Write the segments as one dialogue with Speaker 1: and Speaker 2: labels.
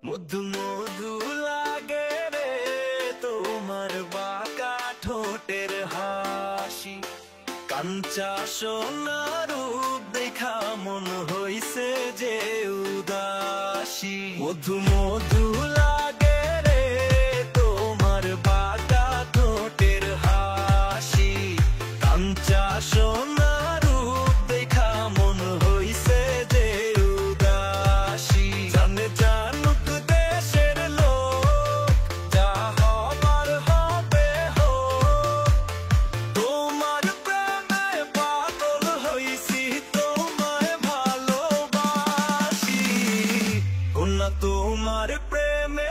Speaker 1: মধু মধু লাগে রে তোমার বাঁকা ঠোঁটের হাসি, কাঞ্চা সোনা রূপ দেখা মন হইছে যে উদাসী। মধু মধু লাগে রে তোমার বাঁকা ঠোঁটের হাসি, কাঞ্চা সোনা রূপ দেখা মন হইছে যে উদাসী। জানে জানুক দেশের লোক, যা হবার হবে হোক, তোমার প্রেমে পাগল হইছি, তোমায় ভালোবাসি। কন্যা তোমার প্রেমে,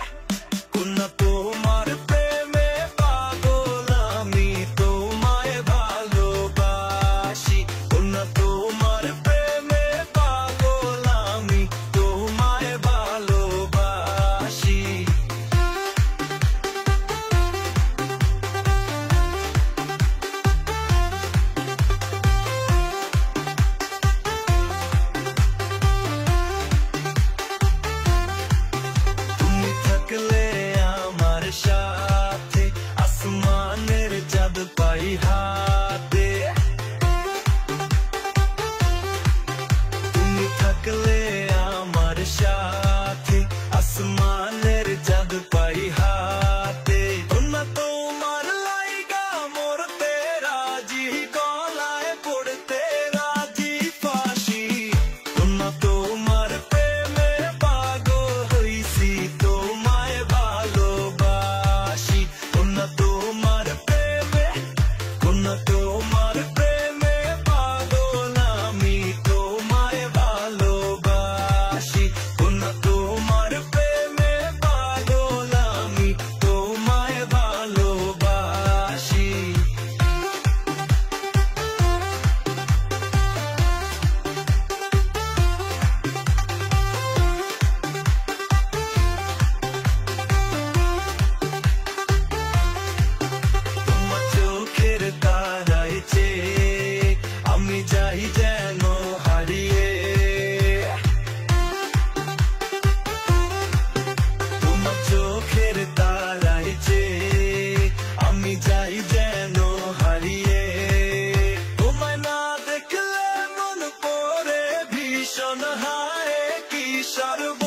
Speaker 1: কন্যা তোমার প্রেমে পাগল আমি, তোমায় ভালোবাসি। কন্যা তোমার প্রেমে পাগল আমি, তোমায় ভালোবাসি। তুমি থাকলে আমার সাথে, আসমানের চাঁদ পাই হাতে। তুমি থাকলে আমার সাথে, আসমানের চাঁদ পাই হাতে। কন্যা তোমার লাইগা মরতে রাজি, গলায় পড়তে রাজি ফাঁসি। কন্যা তোমার প্রেমে পাগল হইছি, তোমায় ভালোবাসি। কন্যা তোমার প্রেমে, কন্যা তোমার প্রেমে পাগল আমি, তোমায় ভালোবাসি। কন্যা তোমার প্রেমে পাগল আমি, তোমায় ভালোবাসি। তোমার চোখের তারায় চেয়ে আমি যাই যেন হারিয়ে। তোমার চোখের তারায় চেয়ে আমি যাই যেন হারিয়ে। তোমায় না দেখলে মন পড়ে ভীষণ, হায় কি সর্ব